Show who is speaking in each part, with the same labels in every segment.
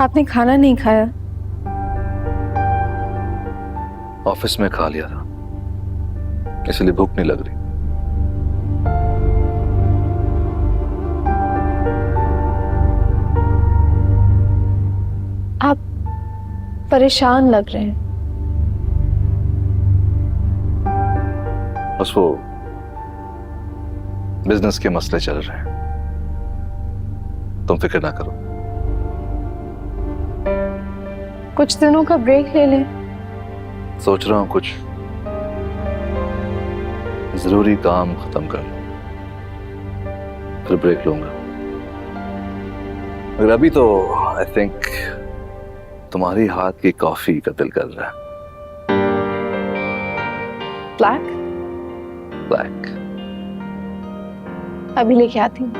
Speaker 1: आपने खाना नहीं खाया?
Speaker 2: ऑफिस में खा लिया था, इसलिए भूख नहीं लग रही।
Speaker 1: आप परेशान लग रहे हैं।
Speaker 2: बस वो बिजनेस के मसले चल रहे हैं, तुम फिक्र ना करो।
Speaker 1: कुछ दिनों का ब्रेक ले लें।
Speaker 2: सोच रहा हूं कुछ जरूरी काम खत्म कर लूं, फिर ब्रेक लूंगा। मगर अभी तो आई थिंक तुम्हारी हाथ की कॉफी का दिल कर रहा है।
Speaker 1: ब्लैक?
Speaker 2: ब्लैक।
Speaker 1: अभी लेके आती हूँ।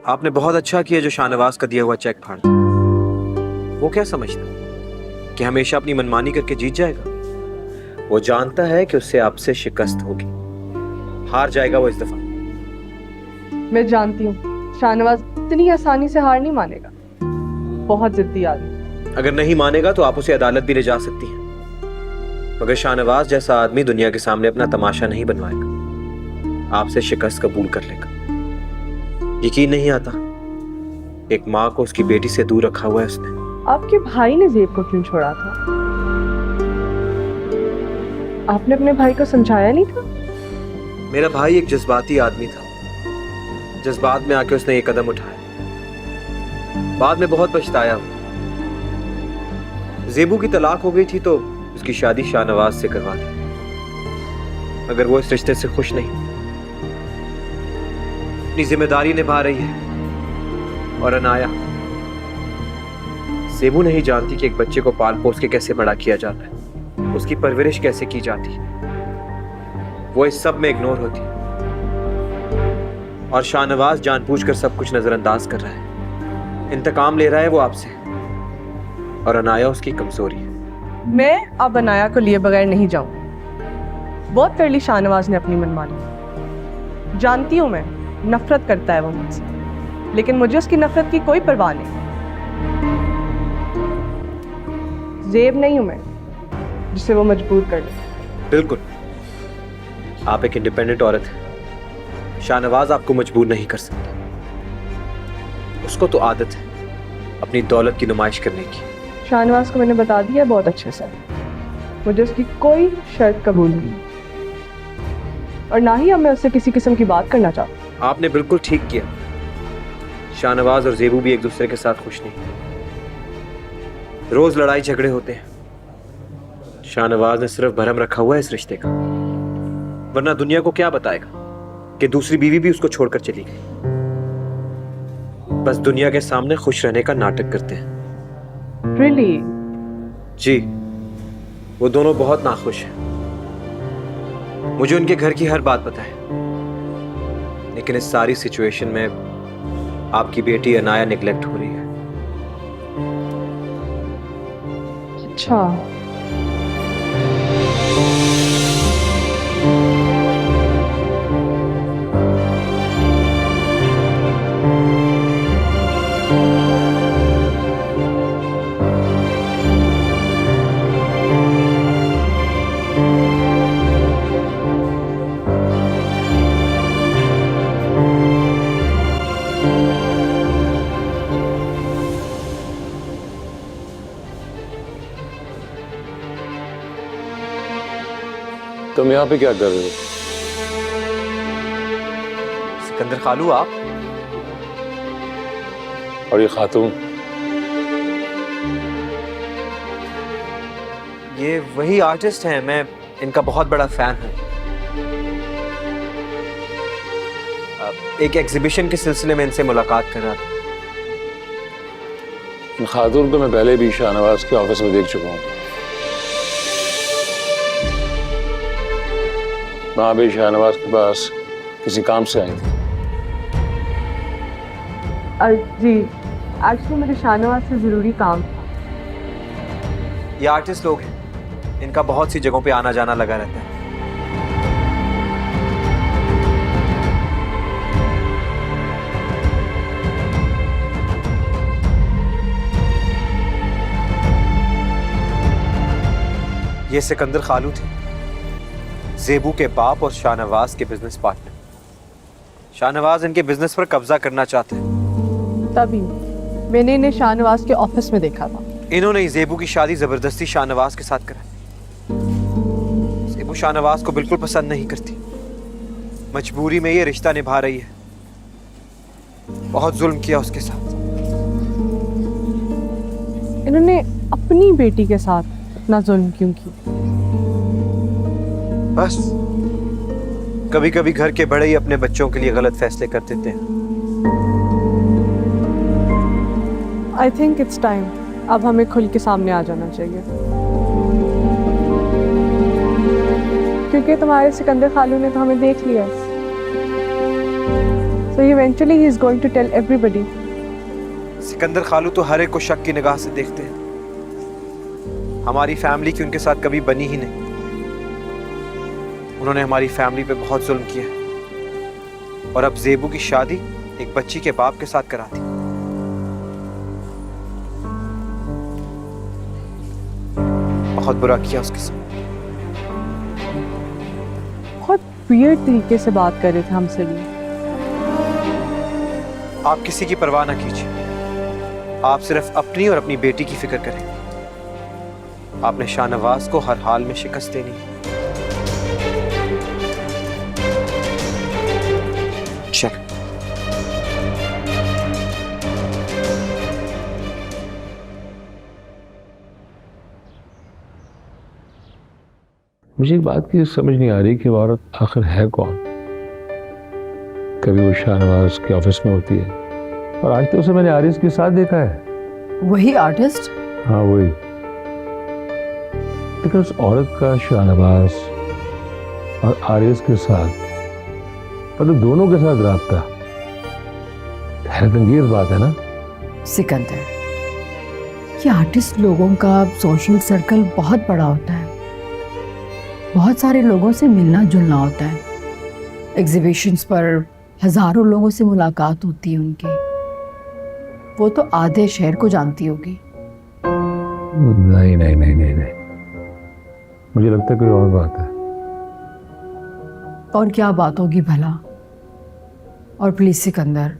Speaker 3: आपने बहुत अच्छा किया जो शाहनवाज का दिया हुआ चेक फाड़ दिया। वो क्या समझता कि हमेशा अपनी मनमानी करके जीत जाएगा? वो जानता है कि उससे आपसे शिकस्त होगी, हार जाएगा वो इस दफा।
Speaker 4: मैं जानती हूँ शाहनवाज इतनी आसानी से हार नहीं मानेगा, बहुत जिद्दी आदमी।
Speaker 3: अगर नहीं मानेगा तो आप उसे अदालत भी ले जा सकती हैं, मगर शाहनवाज जैसा आदमी दुनिया के सामने अपना तमाशा नहीं बनवाएगा, आपसे शिकस्त कबूल कर लेगा। यकीन नहीं आता, एक माँ को उसकी बेटी से दूर रखा हुआ है उसने।
Speaker 4: आपके भाई ने जेब को क्यों छोड़ा था? आपने अपने भाई को समझाया नहीं था?
Speaker 3: मेरा भाई एक जज्बाती आदमी था, जज्बात में आके उसने ये कदम उठाया, बाद में बहुत पछताया। जेबू की तलाक हो गई थी तो उसकी शादी शाहनवाज से करवा दी, मगर वो इस रिश्ते से खुश नहीं, अपनी जिम्मेदारी निभा रही है। और अनाया, जेबू नहीं जानती कि एक बच्चे को पाल पोस के कैसे बड़ा किया जाता है, उसकी परवरिश कैसे की जाती है। वो इस सब में इग्नोर होती है, और शाहनवाज जानबूझकर सब कुछ नजरअंदाज कर रहा है, इंतकाम ले रहा है वो आपसे, और अनाया उसकी कमजोरी है।
Speaker 4: मैं अब अनाया को लिए बगैर नहीं जाऊं। बहुत कर ली शाहनवाज ने अपनी मनमानी। जानती हूं मैं नफरत करता है वो मुझसे, लेकिन मुझे उसकी नफरत की कोई परवाह नहीं। जेब नहीं हूं मैं जिसे वो मजबूर कर ले।
Speaker 3: बिल्कुल, आप एक इंडिपेंडेंट औरत है, शाहनवाज आपको मजबूर नहीं कर सकता। उसको तो आदत है अपनी दौलत की नुमाइश करने की।
Speaker 4: शाहनवाज को मैंने बता दिया है बहुत अच्छे से, मुझे उसकी कोई शर्त कबूल नहीं, और ना ही अब मैं उससे किसी किस्म की बात करना चाहता।
Speaker 3: आपने बिल्कुल ठीक किया। शाहनवाज और जेबू भी एक दूसरे के साथ खुश नहीं, रोज लड़ाई झगड़े होते हैं। शाहनवाज ने सिर्फ भरम रखा हुआ है इस रिश्ते का, वरना दुनिया को क्या बताएगा कि दूसरी बीवी भी उसको छोड़कर चली गई। बस दुनिया के सामने खुश रहने का नाटक करते हैं।
Speaker 4: Really?
Speaker 3: जी, वो दोनों बहुत नाखुश हैं। मुझे उनके घर की हर बात पता है, लेकिन इस सारी सिचुएशन में आपकी बेटी अनाया निगलेक्ट हो रही है।
Speaker 4: अच्छा,
Speaker 5: तुम यहाँ पे क्या कर रहे हो?
Speaker 3: सिकंदर खालू आप?
Speaker 5: और ये खातून?
Speaker 3: ये वही आर्टिस्ट हैं, मैं इनका बहुत बड़ा फैन है। एक एग्जीबिशन के सिलसिले में इनसे मुलाकात कर रहा था।
Speaker 5: इन खातून को मैं पहले भी शाहनवाज के ऑफिस में देख चुका हूँ। वहाँ भी शाहनवाज के पास किसी काम से आई थी।
Speaker 4: जी एक्चुअली मुझे शाहनवाज से ज़रूरी काम था।
Speaker 3: ये आर्टिस्ट लोग हैं, इनका बहुत सी जगहों पे आना जाना लगा रहता है। ये सिकंदर खालू थे, ज़ेबू के बाप और शाहनवाज के बिजनेस पार्टनर। शाहनवाज इनके बिजनेस पर कब्जा करना चाहते हैं।
Speaker 4: तभी मैंने इन्हें शाहनवाज के ऑफिस में देखा था।
Speaker 3: इन्होंने ज़ेबू की शादी जबरदस्ती शाहनवाज के साथ कराई। ज़ेबू शाहनवाज को बिल्कुल पसंद नहीं करती, मजबूरी में ये रिश्ता निभा रही है। बहुत जुल्म किया उसके साथ।
Speaker 4: इन्होंने अपनी बेटी के साथ इतना जुल्म क्यों किया?
Speaker 3: बस कभी कभी घर के बड़े ही अपने बच्चों के लिए गलत फैसले कर देते हैं।
Speaker 4: आई थिंक इट्स टाइम, अब हमें खुल के सामने आ जाना चाहिए, क्योंकि तुम्हारे सिकंदर खालू ने तो हमें देख लिया। So eventually he is going to tell everybody.
Speaker 3: Sikandar खालू तो हर एक को शक की निगाह से देखते हैं। हमारी फैमिली की उनके साथ कभी बनी ही नहीं। उन्होंने हमारी फैमिली पे बहुत जुल्म किया और अब ज़ेबू की शादी एक बच्ची के बाप के साथ करा दी। बहुत बुरा किया उसके साथ।
Speaker 4: बहुत वियर्ड तरीके से बात कर रहे थे हमसे भी।
Speaker 3: आप किसी की परवाह ना कीजिए, आप सिर्फ अपनी और अपनी बेटी की फिक्र करें। आपने शाहनवाज को हर हाल में शिकस्त देनी है। चल।
Speaker 5: मुझे एक बात की समझ नहीं आ रही कि वो औरत आखिर है कौन। कभी वो शाहनवाज के ऑफिस में होती है और आज तो उसे मैंने आरिस के साथ देखा है।
Speaker 6: वही आर्टिस्ट?
Speaker 5: हाँ वही। लेकिन उस औरत का शाहनवाज और आरिस के साथ, मतलब दोनों के साथ राब्ता, हैरतअंगेज बात है ना।
Speaker 6: सिकंदर, ये आर्टिस्ट लोगों का सोशल सर्कल बहुत बड़ा होता है। बहुत सारे लोगों से मिलना जुलना होता है। एग्जीबिशंस पर हजारों लोगों से मुलाकात होती है उनकी। वो तो आधे शहर को जानती होगी।
Speaker 5: नहीं नहीं नहीं नहीं नहीं, मुझे लगता है कोई और बात है।
Speaker 6: और क्या बात होगी भला? और प्लीज सिकंदर,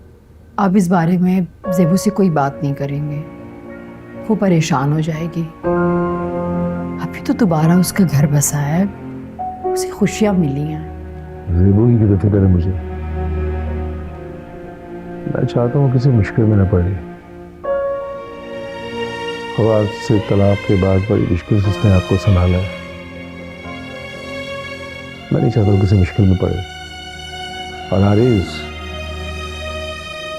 Speaker 6: आप इस बारे में ज़ेबू से कोई बात नहीं करेंगे, वो परेशान हो जाएगी। अभी तो दोबारा उसका घर बसा है, उसे खुशियां मिली हैं।
Speaker 5: ज़ेबू की तो फिक्र है मुझे। मैं चाहता हूँ किसी मुश्किल में न पड़े। फवाद से तलाक के बाद बड़ी मुश्किल से उसने आपको संभाला है। मैं नहीं चाहता हूँ किसी मुश्किल में पड़े। और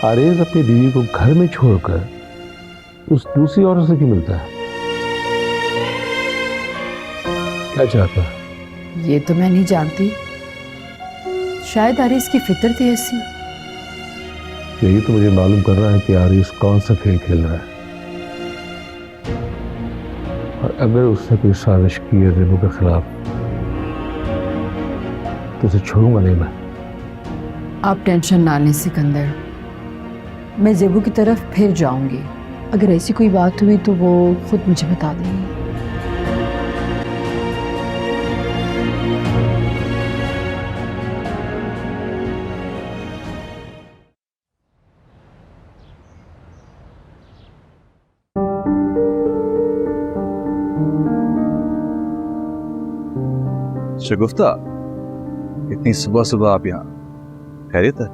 Speaker 5: आरेज अपनी बीवी को घर में छोड़कर उस दूसरी औरत से क्यों मिलता है? क्या चाहता है?
Speaker 6: ये तो मैं नहीं जानती, शायद आरिस की फितरत है ऐसी।
Speaker 5: यही तो मुझे मालूम करना है कि आरिस कौन सा खेल खेल रहा है। और अगर उसने कोई साजिश की है ज़ेबू के खिलाफ तो उसे छोड़ूंगा नहीं मैं।
Speaker 6: आप टेंशन ना लें सिकंदर, मैं ज़ेबू की तरफ फिर जाऊंगी। अगर ऐसी कोई बात हुई तो वो खुद मुझे बता देंगी।
Speaker 2: शगुफ्ता, इतनी सुबह सुबह आप यहाँ, खैरियत है?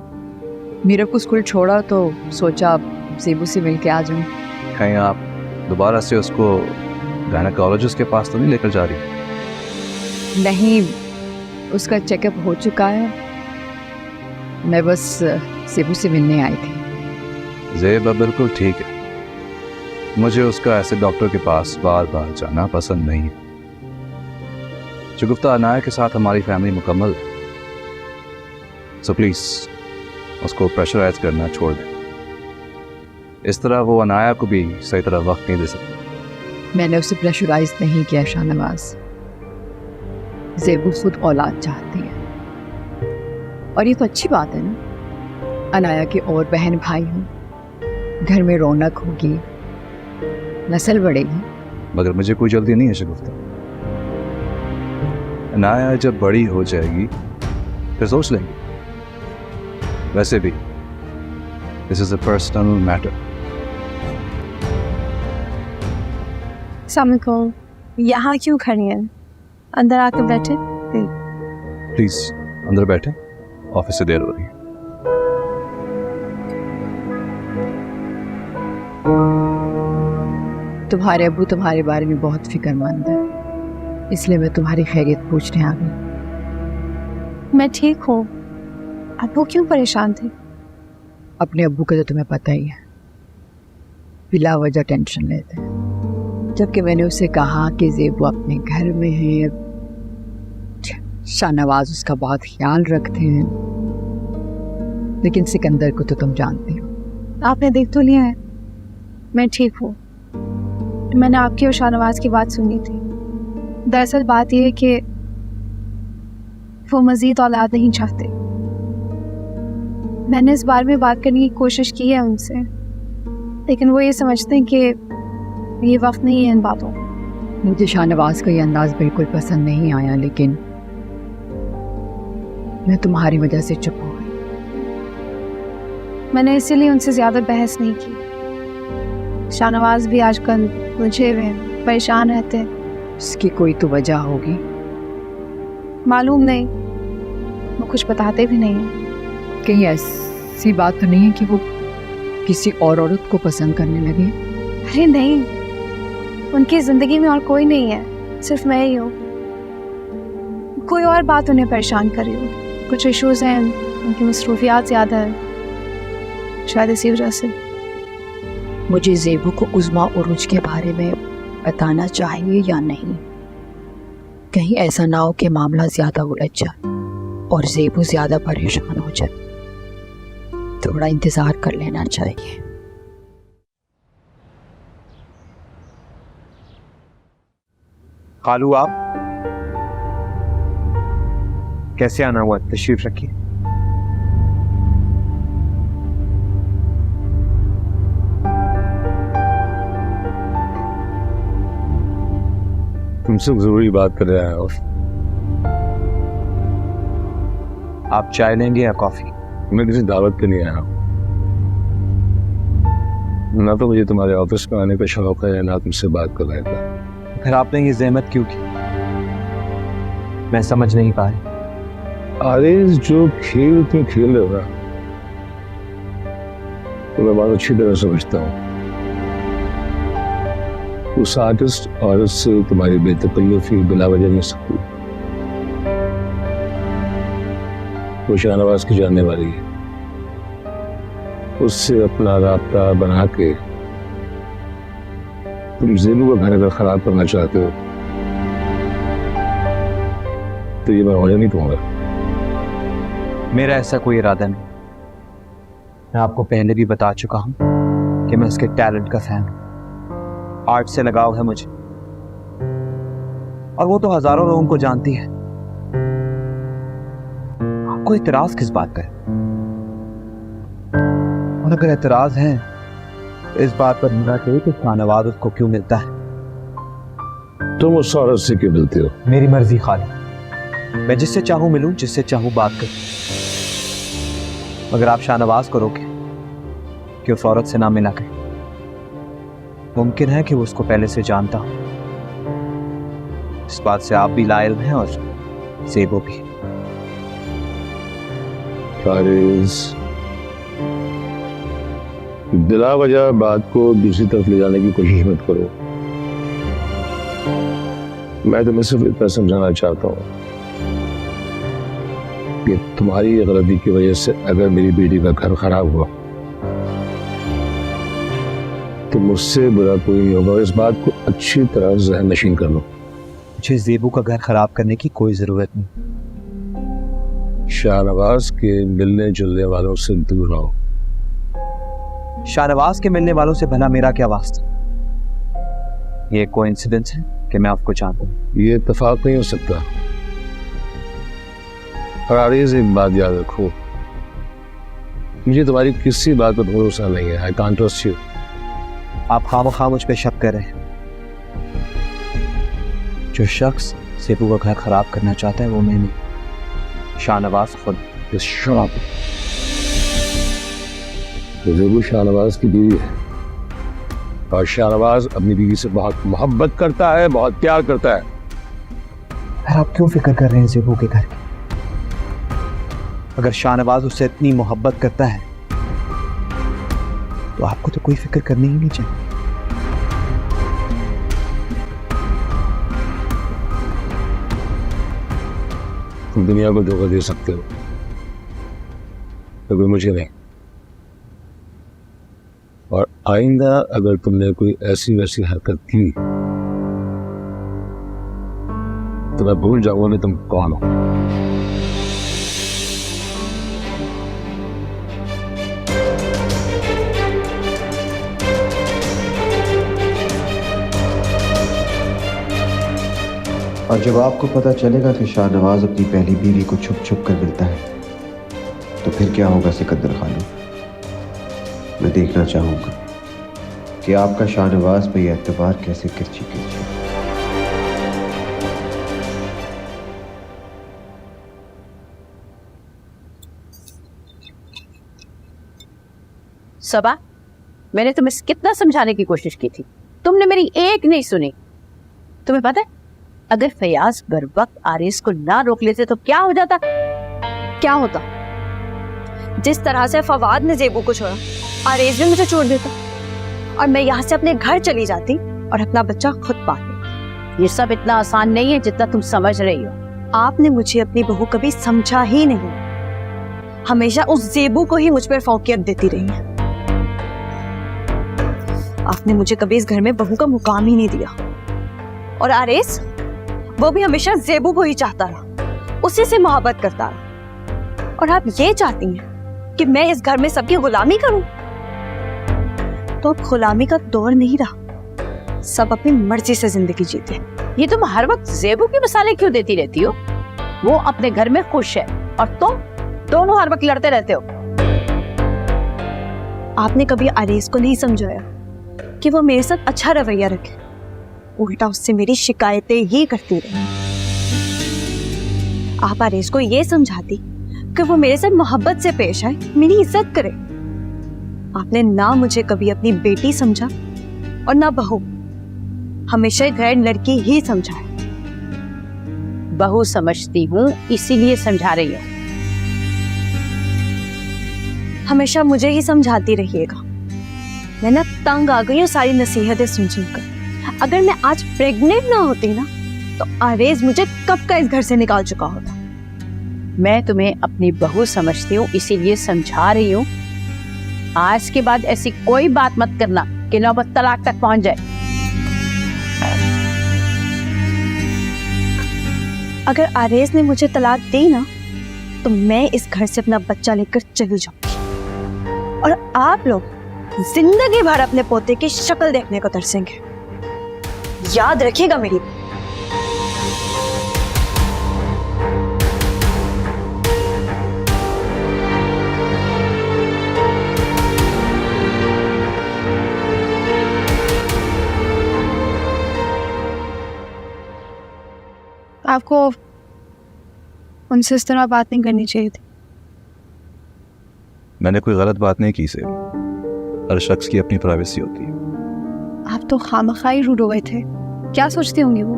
Speaker 7: मीरा को स्कूल छोड़ा तो सोचा अब ज़ेबू से मिल के आ जाऊं।
Speaker 2: कहीं आप दोबारा से उसको गायनेकोलॉजिस्ट के पास तो नहीं लेकर जा रही?
Speaker 7: नहीं, उसका चेकअप हो चुका है। मैं बस सेबू से मिलने आई थी।
Speaker 2: ज़ेब अब बिल्कुल ठीक है। मुझे उसका ऐसे डॉक्टर के पास बार बार जाना पसंद नहीं है। शुगुफ्ता अनाया के साथ हमारी फैमिली मुकम्मल है, सो प्लीज उसको प्रेशराइज करना छोड़ दें। इस तरह वो अनाया को भी सही तरह वक्त नहीं दे सकती।
Speaker 7: मैंने उसे प्रेशराइज नहीं किया शाहनवाज। ज़ेबू खुद औलाद चाहती है और ये तो अच्छी बात है ना। अनाया के और बहन भाई हों, घर में रौनक होगी, नस्ल बढ़ेगी।
Speaker 2: मगर मुझे कोई जल्दी नहीं है शगुफ्ता। अनाया जब बड़ी हो जाएगी फिर सोच लेंगे। वैसे भी this is a personal matter.
Speaker 1: अस्सलामुअलैकुम। यहाँ क्यों खड़ी हैं? अंदर आकर बैठे।
Speaker 2: प्लीज अंदर बैठे, ऑफिस से देर हो रही है।
Speaker 7: तुम्हारे अब्बू तुम्हारे बारे में बहुत फिक्रमंद है, इसलिए मैं तुम्हारी खैरियत पूछने आ गई।
Speaker 1: मैं ठीक हूँ। अब वो क्यों परेशान थे?
Speaker 7: अपने अब्बू का तो तुम्हें पता ही है, बिला वजह टेंशन लेते हैं। जबकि मैंने उसे कहा कि ज़ेबू अपने घर में है, शाहनवाज उसका बहुत ख्याल रखते हैं, लेकिन सिकंदर को तो तुम जानती हो।
Speaker 1: आपने देख तो लिया है, मैं ठीक हूँ। मैंने आपकी और शाहनवाज की बात सुनी थी। दरअसल बात यह है कि वो मज़ीद औलाद नहीं चाहते। मैंने इस बारे में बात करने की कोशिश की है उनसे, लेकिन वो ये समझते हैं कि ये वक्त नहीं है इन बातों।
Speaker 7: मुझे शाहनवाज का ये अंदाज बिल्कुल पसंद नहीं आया, लेकिन मैं तुम्हारी वजह से चुप हो गई।
Speaker 1: मैंने इसीलिए उनसे ज़्यादा बहस नहीं की। शाहनवाज भी आजकल मुझे हुए परेशान रहते हैं।
Speaker 7: इसकी कोई तो वजह होगी।
Speaker 1: मालूम नहीं, वो कुछ बताते भी नहीं हैं।
Speaker 7: कहीं ऐसी बात तो नहीं है कि वो किसी और औरत को पसंद करने लगे?
Speaker 1: अरे नहीं, उनकी ज़िंदगी में और कोई नहीं है, सिर्फ मैं ही हूँ। कोई और बात उन्हें परेशान कर रही हो। कुछ इश्यूज़ हैं, उनकी मसरूफियात ज़्यादा है, शायद इसी वजह से।
Speaker 7: मुझे ज़ेबू को उज़्मा उरूज के बारे में बताना चाहिए या नहीं? कहीं ऐसा ना हो कि मामला ज़्यादा उलझ जाए और ज़ेबू ज़्यादा परेशान हो जाए। थोड़ा इंतज़ार कर लेना चाहिए।
Speaker 3: खालू आप कैसे आना हुआ? तशरीफ रखिए।
Speaker 5: तुमसे जरूरी बात कर रहा है। और
Speaker 3: आप चाय लेंगे या कॉफी?
Speaker 5: मैं किसी दावत पे नहीं आया हूँ। ना तो मुझे तुम्हारे ऑफिस में आने का शौक है, ना तुमसे बात कर रहा था।
Speaker 3: फिर आपने ये जहमत क्यों की? मैं समझ नहीं पाया।
Speaker 5: आरिज़, जो खेल तुम खेल रहे हो ना, तो मैं बहुत अच्छी तरह समझता हूँ। उस आर्टिस्ट औरत से तुम्हारी बेतकल्लुफी बिला वजह नहीं सकती। वो शाहनवाज की जानने वाली है, उससे अपना राब्ता बना के तुम ज़ेबू का घर अगर खराब करना चाहते हो तो ये मैं होने नहीं दूंगा।
Speaker 3: मेरा ऐसा कोई इरादा नहीं। मैं आपको पहले भी बता चुका हूं कि मैं उसके टैलेंट का फैन हूं। आर्ट से लगाव है मुझे, और वो तो हजारों लोगों को जानती है। आपको इतराज किस बात का है? और अगर एतराज है इस बात पर होना चाहिए कि शाहनवाज उसको क्यों मिलता है।
Speaker 5: तुम उस औरत से क्यों मिलते हो?
Speaker 3: मेरी मर्जी खाली। मैं जिससे चाहूं मिलूं, जिससे चाहूं बात करूं। मगर आप शाहनवाज को रोके कि उस औरत से ना मिला करें। मुमकिन है कि वो उसको पहले से जानता हो। इस बात से आप भी लाइल हैं और ज़ेबू भी।
Speaker 5: आरिज़, बिला वजह बात को दूसरी तरफ ले जाने की कोशिश मत करो। मैं तुम्हें सिर्फ इतना समझाना चाहता हूँ कि तुम्हारी गलती की वजह से अगर मेरी बेटी का घर खराब हुआ तो मुझसे बुरा कोई नहीं होगा। इस बात को अच्छी तरह ज़हन नशीन कर लो।
Speaker 3: मुझे ज़ेबू का घर खराब करने की कोई ज़रूरत नहीं।
Speaker 5: शाहनवाज के मिलने जुलने वालों से दूर रहो।
Speaker 3: शाहनवाज के मिलने वालों से भला मेरा क्या वास्ता? ये कोइंसिडेंस है कि मैं आपको जानता हूँ।
Speaker 5: ये इत्तेफाक नहीं हो सकता। और आरिज़, एक बात याद रखो, मुझे तुम्हारी किसी बात पर भरोसा नहीं है। I can't trust you.
Speaker 3: आप खामखा मुझ पे शक कर रहे हैं। जो शख्स ज़ेबू का घर खराब करना चाहता है वो मैं नहीं, शाहनवाज खुद।
Speaker 5: ज़ेबू शाहनवाज की बीवी है और शाहनवाज अपनी बीवी से बहुत मोहब्बत करता है, बहुत प्यार करता है।
Speaker 3: आप क्यों फिक्र कर रहे हैं ज़ेबू के घर की? अगर शाहनवाज उससे इतनी मोहब्बत करता है तो आपको तो कोई फिक्र करनी ही नहीं चाहिए।
Speaker 5: तुम दुनिया को धोखा दे सकते हो, तो कोई मुझे नहीं। और आइंदा अगर तुमने कोई ऐसी वैसी हरकत की तो मैं भूल जाऊंगा कि तुम कौन हो।
Speaker 8: और जब आपको पता चलेगा कि शाहनवाज अपनी पहली बीवी को छुप छुप कर मिलता है तो फिर क्या होगा सिकंदर खानू? मैं देखना चाहूंगा कि आपका शाहनवाज पे यह एतबार कैसे किरची किरची।
Speaker 7: सबा, मैंने तुम्हें कितना समझाने की कोशिश की थी, तुमने मेरी एक नहीं सुनी। तुम्हें पता है, अगर फयाज बर वक्त आरिस को ना रोक लेते तो क्या हो जाता?
Speaker 1: क्या होता? जिस तरह से फवाद ने ज़ेबू को छोड़ा, आरेज भी मुझे छोड़ देता और मैं यहाँ से अपने घर चली जाती और अपना बच्चा खुद पालती।
Speaker 7: ये सब इतना आसान नहीं है जितना तुम समझ रही हो।
Speaker 1: आपने मुझे अपनी बहू कभी समझा ही नहीं, हमेशा उस ज़ेबू को ही मुझ पर फौकियत देती रही है। आपने मुझे कभी इस घर में बहू का मुकाम ही नहीं दिया। और आरेज, वो भी हमेशा ज़ेबू को ही चाहता रहा, उसी से मोहब्बत करता रहा। और आप ये चाहती हैं कि मैं इस घर में सबकी गुलामी करूं? तो अब गुलामी का दौर नहीं रहा, सब अपनी मर्जी से जिंदगी जीते हैं।
Speaker 7: ये तुम हर वक्त ज़ेबू की मिसालें क्यों देती रहती हो? वो अपने घर में खुश है और तुम दोनों हर वक्त लड़ते रहते हो।
Speaker 1: आपने कभी आरेज को नहीं समझाया कि वो मेरे साथ अच्छा रवैया रखे, उल्टा उससे मेरी शिकायतें ही करती रही। आप आरेज को ये समझाती कि वो मेरे साथ मोहब्बत से पेश आए, मेरी इज्जत करे। आपने ना मुझे कभी अपनी बेटी समझा और ना बहू, हमेशा गैर लड़की ही समझा है।
Speaker 7: बहू समझती हूँ, इसीलिए समझा रही हूँ।
Speaker 1: हमेशा मुझे ही समझाती रहिएगा। मैं ना तंग आ गई हूँ सारी नसीहतें सुन सुनकर। अगर मैं आज प्रेग्नेंट ना होती ना तो आरेज मुझे कब का इस घर से निकाल चुका होता।
Speaker 7: मैं तुम्हें अपनी बहू समझती हूँ, इसीलिए समझा रही हूँ। आज के बाद ऐसी कोई बात मत करना कि नौबत तलाक तक पहुंच जाए।
Speaker 1: अगर आरेज ने मुझे तलाक दी ना तो मैं इस घर से अपना बच्चा लेकर चली जाऊंगी और आप लोग जिंदगी भर अपने पोते की शक्ल देखने को तरसेंगे। याद रखिएगा मेरी।
Speaker 9: आपको उनसे इस तरह बात नहीं करनी चाहिए थी।
Speaker 2: मैंने कोई गलत बात नहीं की से। हर शख्स की अपनी प्राइवेसी होती है।
Speaker 9: आप तो खामखाई रूड हो गए थे। क्या सोचते होंगे वो?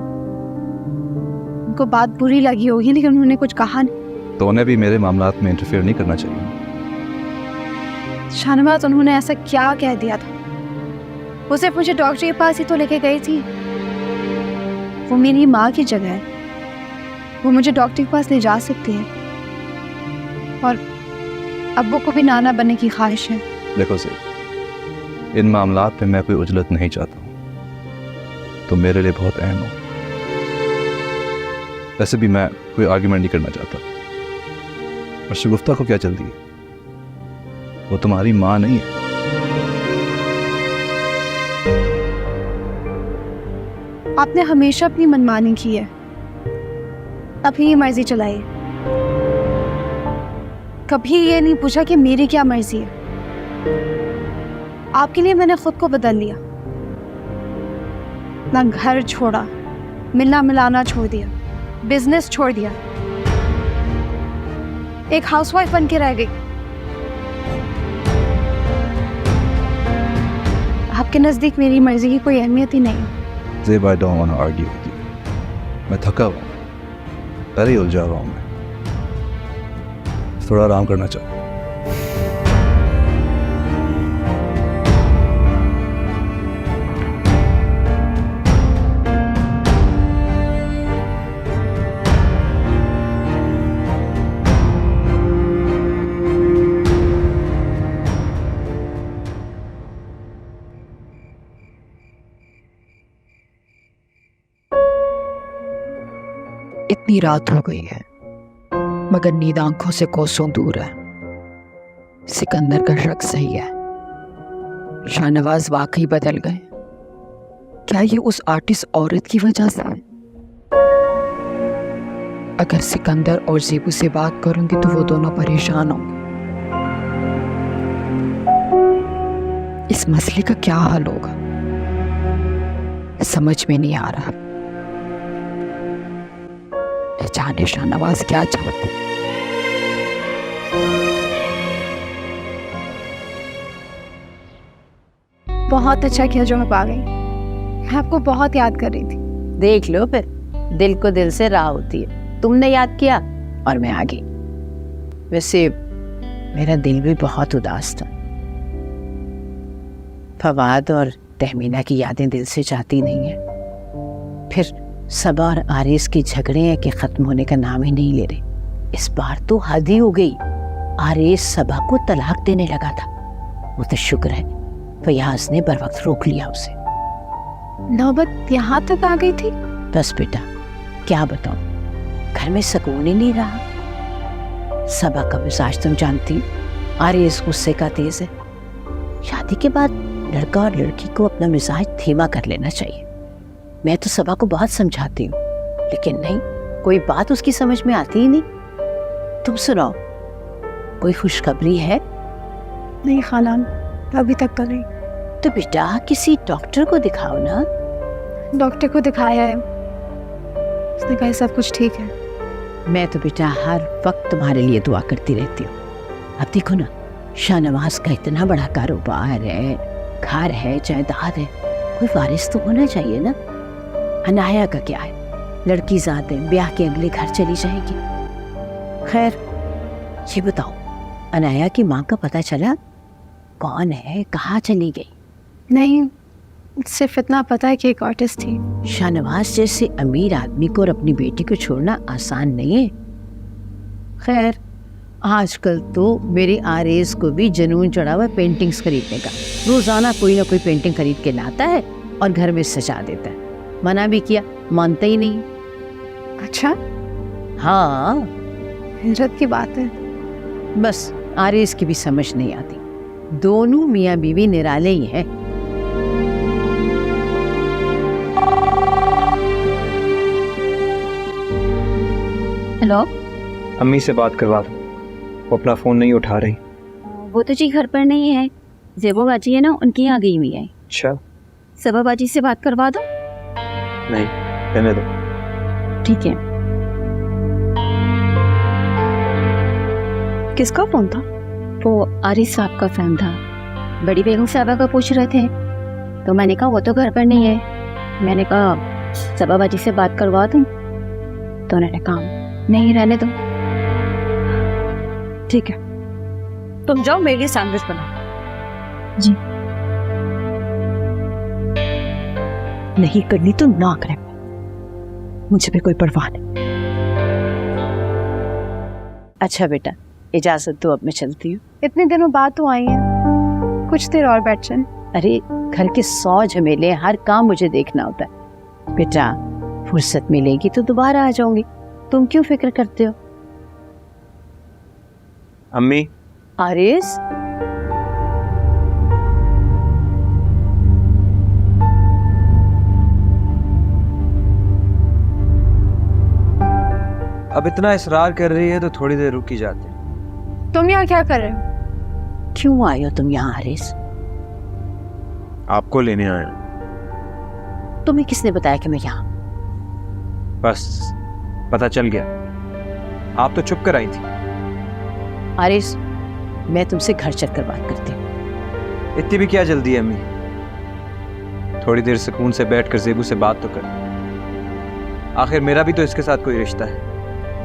Speaker 9: उनको बात बुरी लगी होगी लेकिन उन्होंने कुछ कहा नहीं।
Speaker 2: तो उन्हें भी मेरे मामलात में इंटरफेयर नहीं करना चाहिए।
Speaker 9: शाहनवाज, उन्होंने ऐसा क्या कह दिया था? वो सिर्फ मुझे डॉक्टर के पास ही तो लेके गई थी। वो मेरी माँ की जगह है, वो मुझे डॉक्टर के पास ले जा सकती है, और अब्बू को भी नाना बनने की ख्वाहिश है।
Speaker 2: देखो से इन मामलात में मैं कोई उजलत नहीं चाहता हूँ, तो मेरे लिए बहुत अहम हो। वैसे भी मैं कोई आर्ग्यूमेंट नहीं करना चाहता। और शगुफ्ता को क्या चलती है, वो तुम्हारी माँ नहीं है।
Speaker 9: आपने हमेशा अपनी मनमानी की है, अपनी मर्जी चलाई है, कभी ये नहीं पूछा कि मेरी क्या मर्जी है। आपके लिए मैंने खुद को बदल लिया, ना घर छोड़ा, मिलना मिलाना छोड़ दिया, बिजनेस छोड़ दिया, एक हाउसवाइफ बन के रह गई। आपके नजदीक मेरी मर्जी की कोई अहमियत ही नहीं।
Speaker 2: ज़ेब, I don't want to argue with you। मैं थका हुआ हूँ, पहले ही उलझा हुआ हूँ मैं, थोड़ा आराम करना चाहता हूँ।
Speaker 7: इतनी रात हो गई है मगर नींद आंखों से कोसों दूर है। सिकंदर का शक सही है, शाहनवाज वाकई बदल गए। क्या ये उस आर्टिस्ट औरत की वजह से है? अगर सिकंदर और ज़ेबू से बात करूंगी तो वो दोनों परेशान होंगे। इस मसले का क्या हल होगा समझ में नहीं आ रहा। जाने शाहनवाज क्या चाहते।
Speaker 9: बहुत अच्छा किया जो मैं आ गई, मैं आपको बहुत याद कर रही थी।
Speaker 10: देख लो फिर, दिल को दिल से राह होती है। तुमने याद किया और मैं आ गई। वैसे मेरा दिल भी बहुत उदास था। फवाद और तहमीना की यादें दिल से जाती नहीं है। फिर सबा और आरिस के झगड़े हैं कि खत्म होने का नाम ही नहीं ले रहे। इस बार तो हद ही हो गई। आरिस सबा को तलाक देने लगा था। वो तो शुक्र है फयाज ने बर वक्त रोक लिया उसे।
Speaker 9: नौबत यहाँ तक आ गई थी।
Speaker 10: बस बेटा क्या बताऊं, घर में सुकून ही नहीं रहा। सबा का मिजाज तुम जानती, आरिस गुस्से का तेज है। शादी के बाद लड़का और लड़की को अपना मिजाज धीमा कर लेना चाहिए। मैं तो सबा को बहुत समझाती हूँ, लेकिन नहीं, कोई बात उसकी समझ में आती ही नहीं। तुम सुनाओ, कोई खुशखबरी है?
Speaker 9: नहीं खालान, अभी तक तो नहीं।
Speaker 10: तो बेटा किसी डॉक्टर को दिखाओ ना।
Speaker 9: डॉक्टर को दिखाया है, उसने कहा सब कुछ ठीक है।
Speaker 10: मैं तो बेटा हर वक्त तुम्हारे लिए दुआ करती रहती हूँ। अब देखो ना, शाहनवाज का इतना बड़ा कारोबार है, घर है, जायदाद है, कोई वारिस तो होना चाहिए ना। अनाया का क्या है, लड़की ज़ात है, ब्याह के अगले घर चली जाएगी। खैर ये बताओ, अनाया की माँ का पता चला? कौन है, कहाँ चली गई?
Speaker 9: नहीं, सिर्फ इतना पता है कि एक आर्टिस्ट थी।
Speaker 10: शाहनवाज जैसे अमीर आदमी को और अपनी बेटी को छोड़ना आसान नहीं है। खैर आजकल तो मेरी आरेज को भी जुनून चढ़ा हुआ पेंटिंग्स खरीदने का। रोजाना कोई ना कोई पेंटिंग खरीद के लाता है और घर में सजा देता है। मना भी किया, मानता ही नहीं।
Speaker 9: अच्छा,
Speaker 10: हाँ
Speaker 9: हिजरत की बात है।
Speaker 10: बस आरेज की भी समझ नहीं आती। दोनों मियाँ बीवी निराले ही हैं।
Speaker 11: हेलो,
Speaker 3: अम्मी से बात करवा दो, वो अपना फ़ोन नहीं उठा रही।
Speaker 11: वो तो जी घर पर नहीं है। ज़ेबो बाजी है ना, उनकी यहाँ गई हुई है।
Speaker 3: अच्छा,
Speaker 11: सबा बाजी से बात करवा दो।
Speaker 3: नहीं रहने दो।
Speaker 11: ठीक है।
Speaker 9: किसका फोन था?
Speaker 11: वो आरिस साहब का फ़ोन था। बड़ी बेगम साहबा का पूछ रहे थे, तो मैंने कहा वो तो घर पर नहीं है। मैंने कहा सबा बाजी से बात करवा दूँ, तो उन्होंने कहा नहीं रहने दो।
Speaker 9: ठीक है, तुम जाओ, मेरे लिए सैंडविच बनाओ।
Speaker 11: जी।
Speaker 10: नहीं करनी तो ना करें। मुझे भी कोई परवाह नहीं। अच्छा बेटा, इजाजत दो, अब मैं चलती हूँ।
Speaker 1: इतने दिनों बाद तो आई हैं, कुछ देर और बैठ जाएं।
Speaker 10: अरे घर के 100 झमेले, हर काम मुझे देखना होता है। बेटा फुर्सत मिलेगी तो दोबारा आ जाऊंगी, तुम क्यों फिक्र करते हो?
Speaker 3: अम्मी,
Speaker 10: आरिस,
Speaker 3: अब इतना इसरार कर रही है तो थोड़ी देर रुक ही जाते।
Speaker 1: तुम यहाँ क्या कर रहे हो?
Speaker 10: क्यों आए हो तुम यहाँ आरिस?
Speaker 3: आपको लेने आया।
Speaker 10: तुम्हें किसने बताया कि मैं यहाँ?
Speaker 3: बस पता चल गया, आप तो चुप कर आई थी।
Speaker 10: आरिस, मैं तुमसे घर चलकर बात करती हूँ।
Speaker 3: इतनी भी क्या जल्दी है अम्मी? थोड़ी देर सुकून से बैठकर ज़ेबू से बात तो कर। आखिर मेरा भी तो इसके साथ कोई रिश्ता है।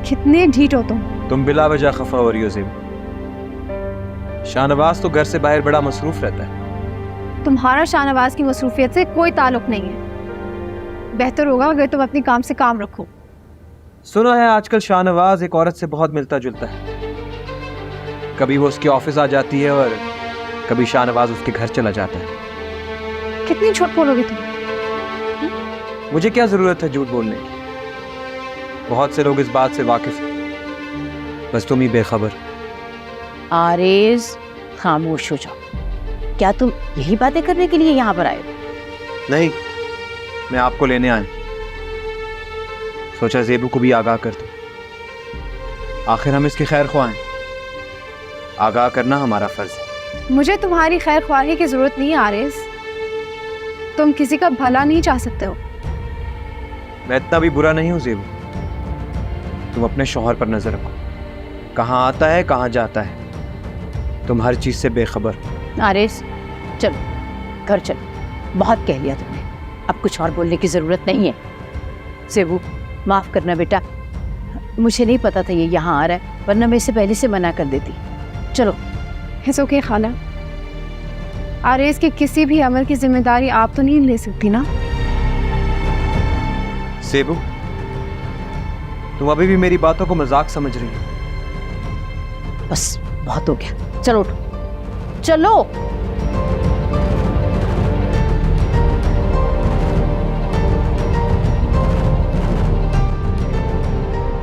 Speaker 1: कितने ढीठ हो तुम
Speaker 3: बिला वजह खफा हो रही हो ज़ेबू। शाहनवाज तो घर से बाहर बड़ा मसरूफ रहता है।
Speaker 1: तुम्हारा शाहनवाज की मसरूफियत से कोई ताल्लुक नहीं है। बेहतर होगा अगर तुम अपने काम से काम रखो।
Speaker 3: सुना है आजकल शाहनवाज एक औरत से बहुत मिलता जुलता है। कभी वो उसके ऑफिस आ जाती है और कभी शाहनवाज उसके घर चला जाता है।
Speaker 1: कितनी झूठ बोलोगे तुम?
Speaker 3: मुझे क्या जरूरत है झूठ बोलने की? बहुत से लोग इस बात से वाकिफ हैं, बस तुम ही बेखबर।
Speaker 10: आरिस, खामोश हो जाओ। क्या तुम यही बातें करने के लिए यहाँ पर आए हो?
Speaker 3: नहीं, मैं आपको लेने आया। सोचा ज़ेबू को भी आगाह कर दूं। आखिर हम इसकी खैर ख्वाह हैं। आगाह करना हमारा फर्ज है।
Speaker 1: मुझे तुम्हारी खैर ख्वाही की जरूरत नहीं है आरिस। तुम किसी का भला नहीं चाह सकते हो।
Speaker 3: मैं इतना भी बुरा नहीं हूं ज़ेबू। तुम अपने शौहर पर नजर रखो, कहाँ आता है कहाँ जाता है। तुम हर चीज से बेखबर।
Speaker 10: आरिस, चलो घर चलो, बहुत कह लिया तुमने, अब कुछ और बोलने की जरूरत नहीं है। ज़ेबू, माफ करना बेटा, मुझे नहीं पता था ये यहाँ आ रहा है, वरना मैं इसे पहले से मना कर देती। चलो।
Speaker 1: इट्स ओके खाला। आरिस के किसी भी अमल की जिम्मेदारी आप तो नहीं ले सकती ना।
Speaker 3: ज़ेबू, तुम अभी भी मेरी बातों को मजाक समझ रही हो।
Speaker 10: बस बहुत हो गया, चलो उठो, चलो।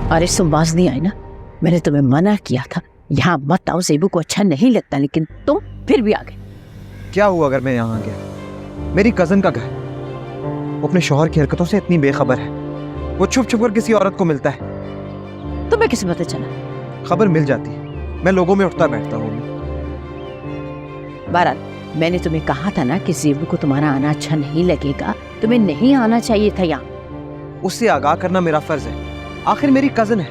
Speaker 10: अरे तुम बाज नहीं आई ना? मैंने तुम्हें मना किया था यहाँ मत आओ, ज़ेबू को अच्छा नहीं लगता, लेकिन तुम फिर भी आ गए।
Speaker 3: क्या हुआ अगर मैं यहाँ आ गया? मेरी कजन का घर, वो अपने शौहर की हरकतों से इतनी बेखबर है। वो छुप छुप कर किसी औरत को मिलता है।
Speaker 10: तुम्हें किसे पता चला?
Speaker 3: खबर मिल जाती है, मैं लोगों में उठता बैठता हूँ।
Speaker 10: बहरहाल, मैंने तुम्हें कहा था ना कि ज़ेबू को तुम्हारा आना अच्छा नहीं लगेगा, तुम्हें नहीं आना चाहिए था यहाँ।
Speaker 3: उससे आगाह करना मेरा फर्ज है, आखिर मेरी कजन है।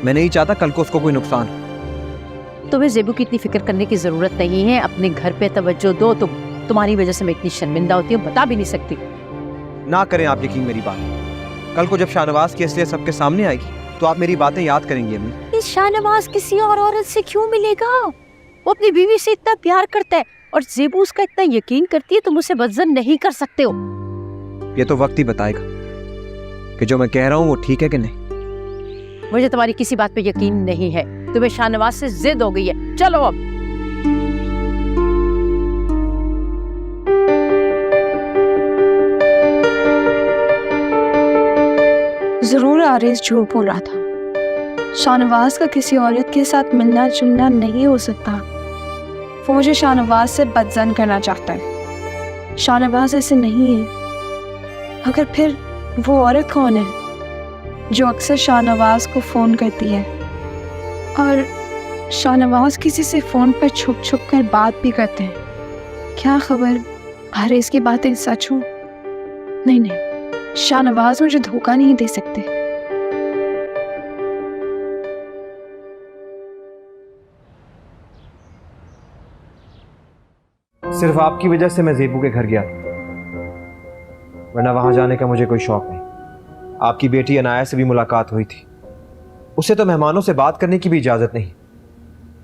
Speaker 3: मैं नहीं चाहता कल को उसको कोई नुकसान हो।
Speaker 10: तुम्हें ज़ेबू की इतनी फिक्र करने की जरूरत नहीं है, अपने घर पे तवज्जो दो। तुम्हारी वजह से मैं इतनी शर्मिंदा होती हूँ, बता भी नहीं सकती।
Speaker 3: ना करें आप यकीन मेरी बात। कल को जब शाहनवाज की असलियत सबके सामने आएगी तो आप मेरी बातें याद करेंगी अम्मी।
Speaker 10: इस शाहनवाज किसी और औरत से क्यों मिलेगा? वो अपनी बीवी से इतना प्यार करता है और ज़ेबू उसका इतना यकीन करती है, तुम उसे बदजन नहीं कर सकते हो।
Speaker 3: ये तो वक्त ही बताएगा कि जो मैं कह रहा हूँ वो ठीक है कि नहीं।
Speaker 10: मुझे तुम्हारी किसी बात पे यकीन नहीं है, तुम्हें शाहनवाज से जिद हो गई है। चलो अब।
Speaker 1: जरूर आरिस झूठ बोल रहा था। शाहनवाज का किसी औरत के साथ मिलना जुलना नहीं हो सकता। वो मुझे शाहनवाज से बदजन करना चाहता है। शाहनवाज ऐसे नहीं है। अगर फिर वो औरत कौन है जो अक्सर शाहनवाज को फ़ोन करती है और शाहनवाज किसी से फ़ोन पर छुप छुप कर बात भी करते हैं? क्या खबर आरिस की बातें सच हो? नहीं नहीं, शाहनवाज मुझे धोखा नहीं दे सकते।
Speaker 3: सिर्फ आपकी वजह से मैं ज़ेबू के घर गया, वरना वहां जाने का मुझे कोई शौक नहीं। आपकी बेटी अनाया से भी मुलाकात हुई थी, उसे तो मेहमानों से बात करने की भी इजाजत नहीं।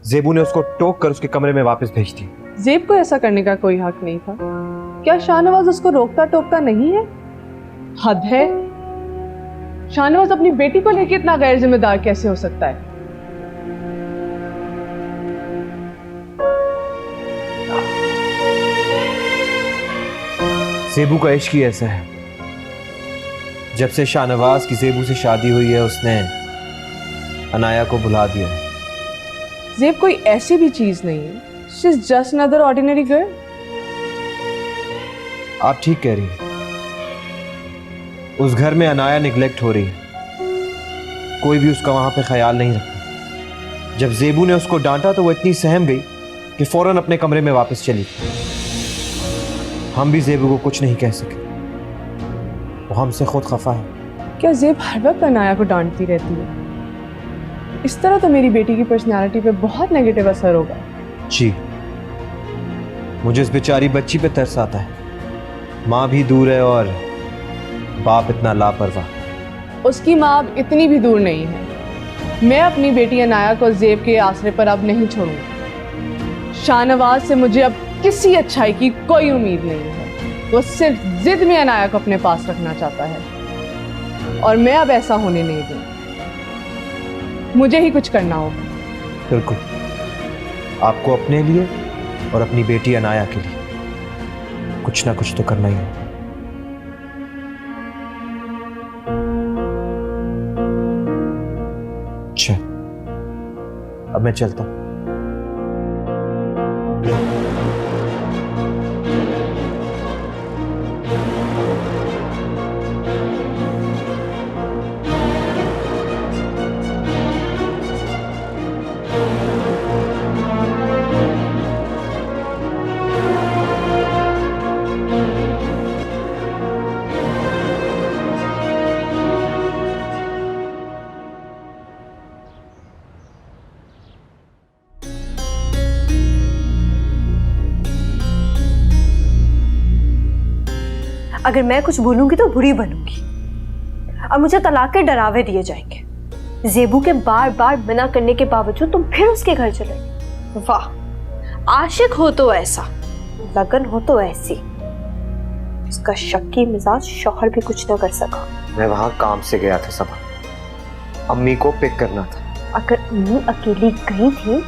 Speaker 3: ज़ेबू ने उसको टोक कर उसके कमरे में वापस भेज दी।
Speaker 4: ज़ेब को ऐसा करने का कोई हक नहीं था। क्या शाहनवाज उसको रोकता टोकता नहीं है? हद है। शाहनवाज अपनी बेटी को लेकर इतना गैर जिम्मेदार कैसे हो सकता है?
Speaker 3: ज़ेबू का इश्क ही ऐसा है, जब से शाहनवाज की ज़ेबू से शादी हुई है उसने अनाया को भुला दिया है।
Speaker 4: ज़ेब कोई ऐसी भी चीज नहीं है, she is just another ordinary girl.
Speaker 3: आप ठीक कह रही हैं। उस घर में अनाया निगलेक्ट हो रही है, कोई भी उसका वहां पे ख्याल नहीं रखता। जब ज़ेबू ने उसको डांटा तो वो इतनी सहम गई कि फौरन अपने कमरे में वापस चली। हम भी ज़ेबू को कुछ नहीं कह सके, वो हमसे खुद खफा है।
Speaker 4: क्या ज़ेब हर वक्त अनाया को डांटती रहती है? इस तरह तो मेरी बेटी की पर्सनालिटी पे बहुत नेगेटिव असर होगा।
Speaker 3: जी, मुझे इस बेचारी बच्ची पे तरस आता है। माँ भी दूर है और बाप इतना लापरवाह।
Speaker 4: उसकी माँ अब इतनी भी दूर नहीं है। मैं अपनी बेटी अनाया को ज़ेब के आसरे पर अब नहीं छोड़ूंगा। शाहनवाज से मुझे अब किसी अच्छाई की कोई उम्मीद नहीं है। वो सिर्फ जिद में अनाया को अपने पास रखना चाहता है और मैं अब ऐसा होने नहीं दूंगी। मुझे ही कुछ करना होगा।
Speaker 3: बिल्कुल, आपको अपने लिए और अपनी बेटी अनाया के लिए कुछ ना कुछ तो करना ही होगा। अच्छा, अब मैं चलता हूं।
Speaker 12: अगर मैं कुछ बोलूंगी तो बुरी बनूंगी और मुझे तलाक के डरावे दिए जाएंगे। ज़ेबू के बार बार मना करने के बावजूद तुम फिर उसके घर चले गए। वाह, आशिक हो तो ऐसा, लगन हो तो ऐसी। उसका शक्की मिजाज शौहर भी कुछ न कर सका।
Speaker 3: मैं वहां काम से गया था सबा, अम्मी को पिक करना था।
Speaker 12: अगर अम्मी अकेली गई थी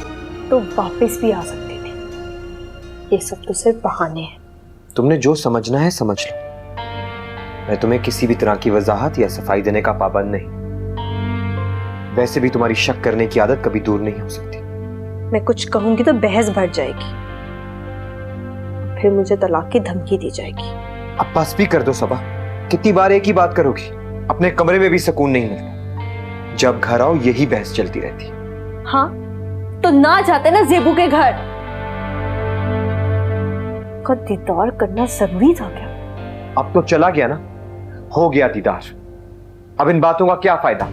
Speaker 12: तो वापस भी आ सकते थे। ये सब तो सिर्फ बहाने हैं।
Speaker 3: तुमने जो समझना है समझ लो। मैं तुम्हें किसी भी तरह की वजाहत या सफाई देने का पाबंद नहीं। वैसे भी तुम्हारी शक करने की आदत कभी दूर नहीं हो सकती।
Speaker 12: मैं कुछ कहूंगी तो बहस बढ़ जाएगी, फिर मुझे तलाक की धमकी दी जाएगी।
Speaker 3: अब बस भी कर दो सबा, कितनी बार एक ही बात करोगी? अपने कमरे में भी सुकून नहीं मिलता। जब घर आओ यही बहस चलती रहती।
Speaker 12: हाँ, तो ना जाते ना ज़ेबू के घर। का दीदार करना जरूरी था क्या?
Speaker 3: अब तो चला गया ना, हो गया दीदार। अब इन बातों का क्या फायदा?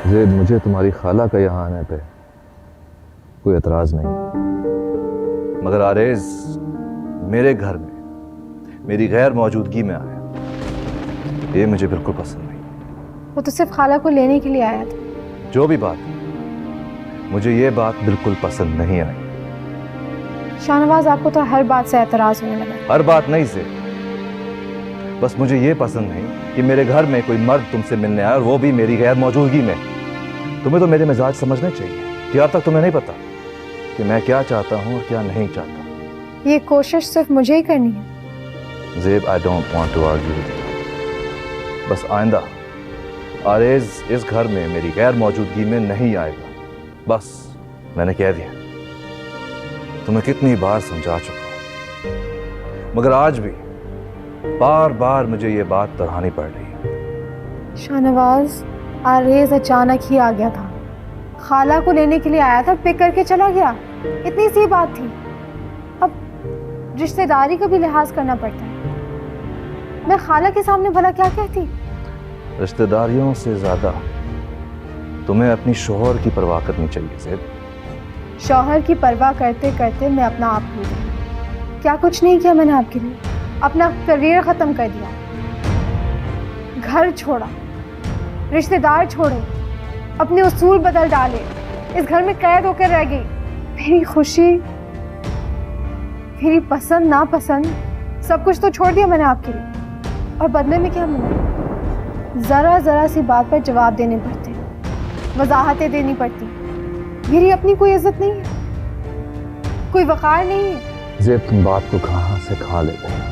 Speaker 2: ज़ेब, मुझे तुम्हारी खाला का यहाँ आने पे कोई एतराज नहीं, मगर आरेज मेरे घर में मेरी गैर मौजूदगी में आया, ये मुझे बिल्कुल पसंद नहीं।
Speaker 1: वो तो सिर्फ खाला को लेने के लिए आया था।
Speaker 2: जो भी बात, मुझे ये बात बिल्कुल पसंद नहीं आई।
Speaker 1: शाहनवाज, आपको तो हर बात से एतराज होने लगा।
Speaker 2: हर बात नहीं से, बस मुझे ये पसंद नहीं कि मेरे घर में कोई मर्द तुमसे मिलने आए और वो भी मेरी गैर मौजूदगी में। तुम्हें तो मेरे मिजाज समझने चाहिए कि अब तक तुम्हें नहीं पता कि मैं क्या चाहता हूँ और क्या नहीं चाहता।
Speaker 1: ये कोशिश सिर्फ मुझे ही करनी है।
Speaker 2: Zeb, I don't want to argue with you. बस आइंदा आरेज इस घर में मेरी गैर मौजूदगी में नहीं आएगा। बस मैंने कह दिया। तुम्हें कितनी बार समझा चुका हूं, मगर आज भी बार बार मुझे ये बात दोहरानी पड़ रही है।
Speaker 1: शाहनवाज, आरेज अचानक ही आ गया था। खाला को लेने के लिए आया था, पिक करके चला गया। इतनी सी बात थी। अब रिश्तेदारी का भी लिहाज करना पड़ता है। मैं खाला के सामने भला क्या कहती?
Speaker 2: रिश्तेदारियों से ज्यादा तुम्हें अपनी शौहर की परवाह करनी चाहिए ज़ेब।
Speaker 1: शौहर की परवाह करते करते मैं अपना आप भूल गई। क्या कुछ नहीं किया मैंने आपके लिए? अपना करियर खत्म कर दिया, घर छोड़ा, रिश्तेदार छोड़े, अपने उसूल बदल डाले, इस घर में कैद होकर रह गई। मेरी खुशी, मेरी पसंद नापसंद सब कुछ तो छोड़ दिया मैंने आपके लिए, और बदले में क्या मिला? जरा जरा सी बात पर जवाब देने पड़ते, वजाहतें देनी पड़ती। मेरी अपनी कोई इज्जत नहीं है, कोई वकार नहीं है।
Speaker 2: ज़ेब तुम बात को कहाँ से खा लेते हो?